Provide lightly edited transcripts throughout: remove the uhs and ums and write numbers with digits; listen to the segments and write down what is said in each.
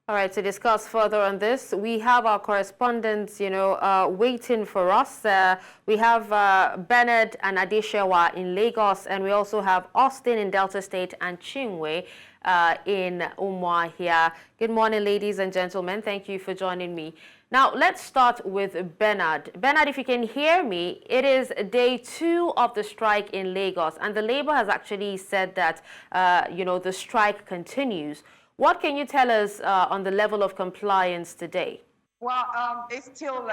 All right, to discuss further on this, we have our correspondents, waiting for us. We have Bernard and Adeshewa in Lagos, and we also have Austin in Delta State and Chinwe in Umuahia. Good morning, ladies and gentlemen. Thank you for joining me. Now, let's start with Bernard. Bernard, if you can hear me, it is day 2 of the strike in Lagos, and the Labour has actually said that, the strike continues. What can you tell us on the level of compliance today? Well, it's still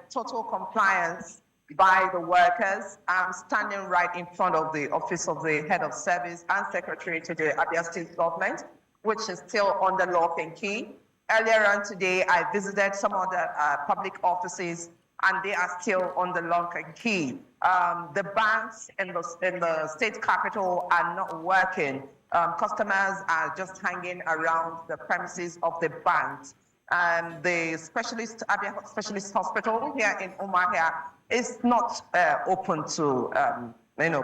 total compliance by the workers. I'm standing right in front of the office of the head of service and secretary to the Abia state government, which is still under lock and key. Earlier on today, I visited some of the public offices, and they are still under lock and key. The banks in the state capital are not working. Customers are just hanging around the premises of the banks. The Abia Specialist Hospital here in Umuahia is not open to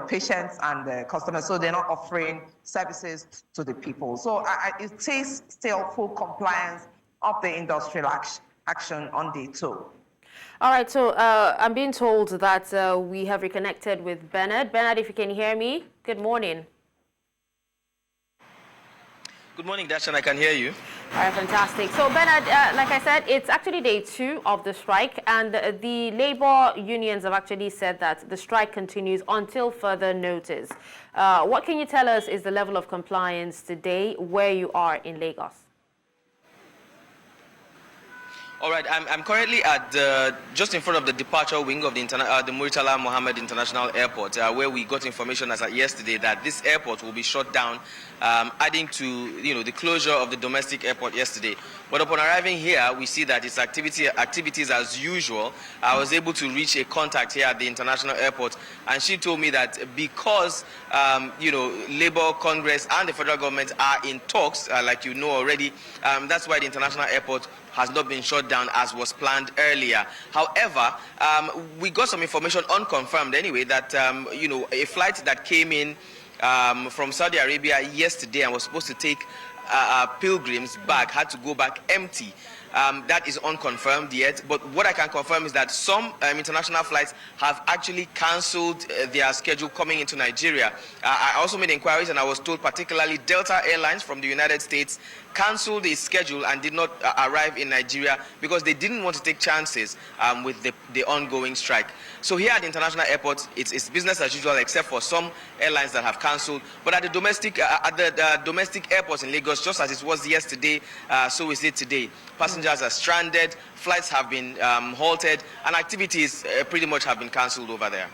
patients and customers, so they're not offering services to the people. So it is still full compliance of the industrial action on day 2. All right, so I'm being told that we have reconnected with Bernard. Bernard, if you can hear me, good morning. Good morning, Dashan. I can hear you. All right, fantastic. So, Bernard, like I said, it's actually day 2 of the strike, and the labor unions have actually said that the strike continues until further notice. What can you tell us is the level of compliance today where you are in Lagos? All right, I'm currently at just in front of the departure wing of the Murtala Mohammed International Airport, where we got information as at yesterday that this airport will be shut down, adding to the closure of the domestic airport yesterday. But upon arriving here, we see that it's activities as usual. I was able to reach a contact here at the international airport, and she told me that because Labour, Congress, and the federal government are in talks, like you know already, that's why the international airport has not been shut down as was planned earlier. However, we got some information unconfirmed anyway that a flight that came in from Saudi Arabia yesterday and was supposed to take pilgrims back had to go back empty. That is unconfirmed yet, but what I can confirm is that some international flights have actually cancelled their schedule coming into Nigeria. I also made inquiries, and I was told particularly Delta Airlines from the United States cancelled its schedule and did not arrive in Nigeria because they didn't want to take chances with the ongoing strike. So here at the international airport, it's business as usual except for some airlines that have cancelled. But at the domestic airports in Lagos, just as it was yesterday, so is it today. Passengers are stranded, flights have been halted, and activities pretty much have been cancelled over there.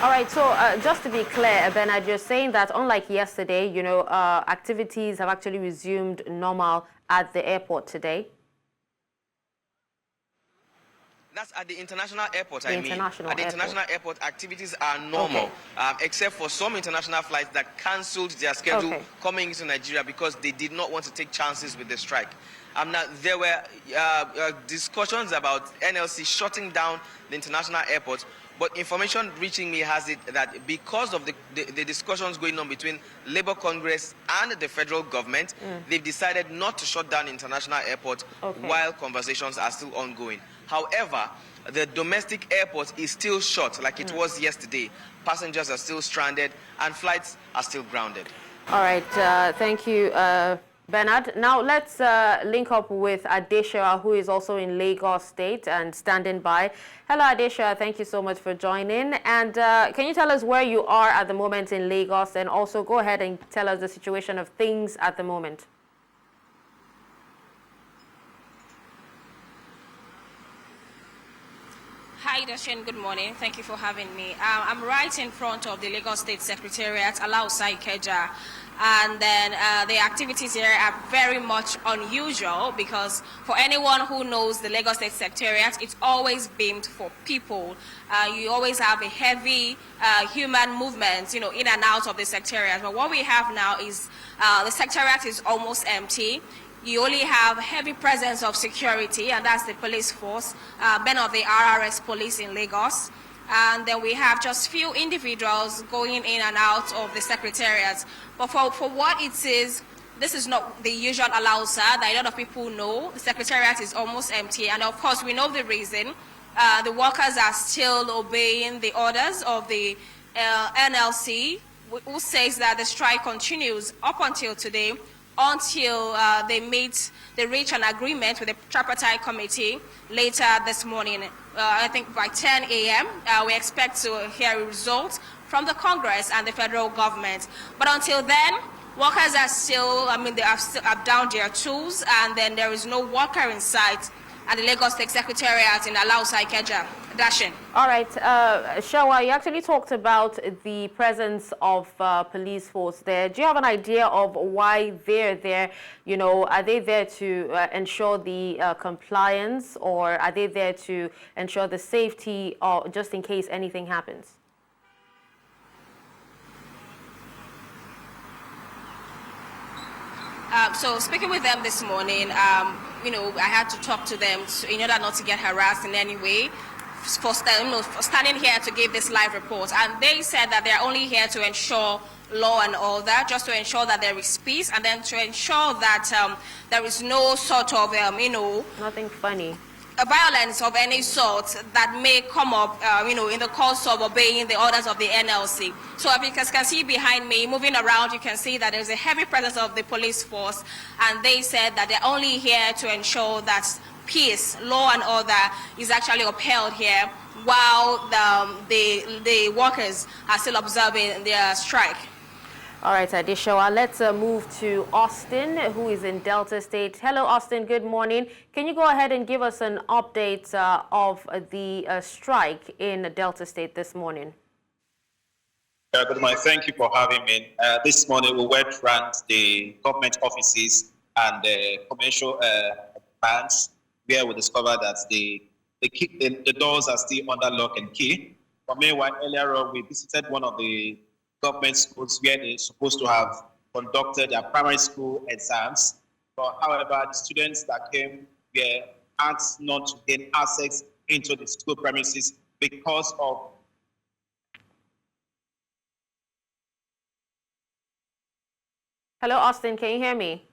All right, so just to be clear, Bernard, you're saying that unlike yesterday, activities have actually resumed normal at the airport today? That's at the international airport, At the international airport, activities are normal, okay. Except for some international flights that cancelled their schedule coming into Nigeria because they did not want to take chances with the strike. Now, there were discussions about NLC shutting down the international airport, but information reaching me has it that because of the discussions going on between Labour Congress and the federal government, they've decided not to shut down the international airport while conversations are still ongoing. However, the domestic airport is still shut like it was yesterday. Passengers are still stranded and flights are still grounded. All right, thank you, Bernard. Now let's link up with Adeshewa, who is also in Lagos State and standing by. Hello, Adeshewa. Thank you so much for joining. And can you tell us where you are at the moment in Lagos, and also go ahead and tell us the situation of things at the moment? Hi, Dashin. Good morning. Thank you for having me. I'm right in front of the Lagos State Secretariat, Alausa Ikeja. And then the activities here are very much unusual because for anyone who knows the Lagos State Secretariat, it's always beamed for people. You always have a heavy human movement, in and out of the Secretariat. But what we have now is the Secretariat is almost empty. You only have heavy presence of security, and that's the police force, men of the RRS police in Lagos. And then we have just few individuals going in and out of the secretariat. But for what it is, this is not the usual Alausa that a lot of people know. The secretariat is almost empty, and of course we know the reason. The workers are still obeying the orders of the NLC, who says that the strike continues up until today, until they reach an agreement with the tripartite committee later this morning. I think by 10 a.m. We expect to hear a result from the Congress and the federal government. But until then, workers are still, they have down their tools, and then there is no worker in sight at the Lagos State Secretariat in Alausa, Ikeja. Dashin. All right, Shawa, you actually talked about the presence of police force there. Do you have an idea of why they're there? You know, are they there to ensure the compliance, or are they there to ensure the safety, or just in case anything happens? So speaking with them this morning, I had to talk to them in order not to get harassed in any way for standing here to give this live report. And they said that they're only here to ensure law and order, just to ensure that there is peace, and then to ensure that there is no sort of, nothing funny, violence of any sort that may come up, in the course of obeying the orders of the NLC. So as you can see behind me, moving around, you can see that there's a heavy presence of the police force, and they said that they're only here to ensure that peace, law and order is actually upheld here while the workers are still observing their strike. All right, Adeshawa, let's move to Austin, who is in Delta State. Hello, Austin. Good morning. Can you go ahead and give us an update of the strike in Delta State this morning? Good morning. Thank you for having me. This morning, we went around the government offices and the commercial banks, where we discovered that the doors are still under lock and key. But meanwhile, earlier on, we visited one of the government schools where they're supposed to have conducted their primary school exams. But however, the students that came were asked not to gain access into the school premises because of Hello, Austin. Can you hear me?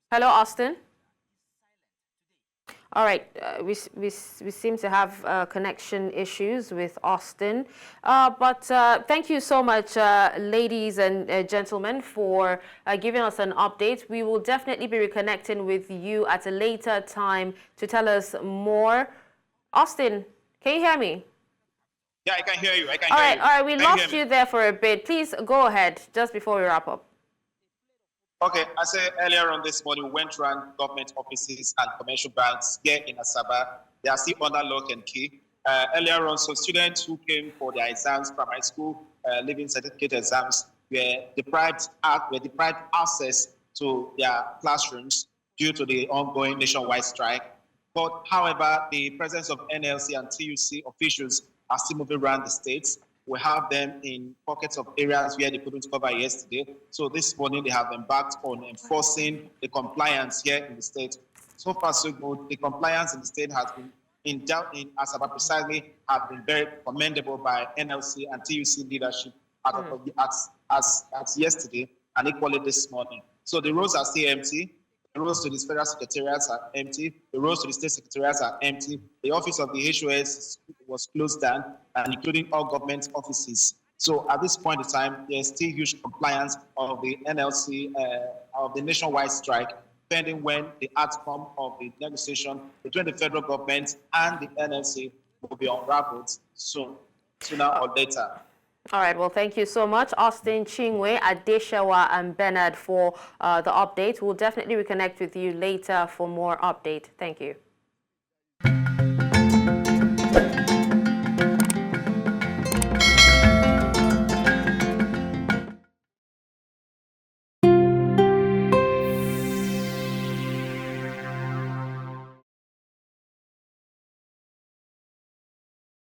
Hello, Austin. All right, we seem to have connection issues with Austin, but thank you so much, ladies and gentlemen, for giving us an update. We will definitely be reconnecting with you at a later time to tell us more. Austin, can you hear me? Yeah, I can hear you. All right, we lost you there for a bit. Please go ahead just before we wrap up. Okay, I said earlier on this morning, we went around government offices and commercial banks here in Asaba. They are still under lock and key. Earlier on, so students who came for their exams, primary school, living certificate exams, were deprived access to their classrooms due to the ongoing nationwide strike. But however, the presence of NLC and TUC officials are still moving around the states. We have them in pockets of areas where they couldn't cover yesterday. So this morning they have embarked on enforcing the compliance here in the state. So far so good. The compliance in the state has been in Asaba precisely have been very commendable by NLC and TUC leadership as yesterday and equally this morning. So the roads are still empty. The roads to the federal secretariats are empty. The roads to the state secretariats are empty. The office of the HOS was closed down, and including all government offices. So at this point in time, there's still huge compliance of the NLC, of the nationwide strike, pending when the outcome of the negotiation between the federal government and the NLC will be unraveled soon, sooner or later. All right, well, thank you so much, Austin, Chingwe, Adeshawa, and Bernard for the update. We'll definitely reconnect with you later for more update. Thank you.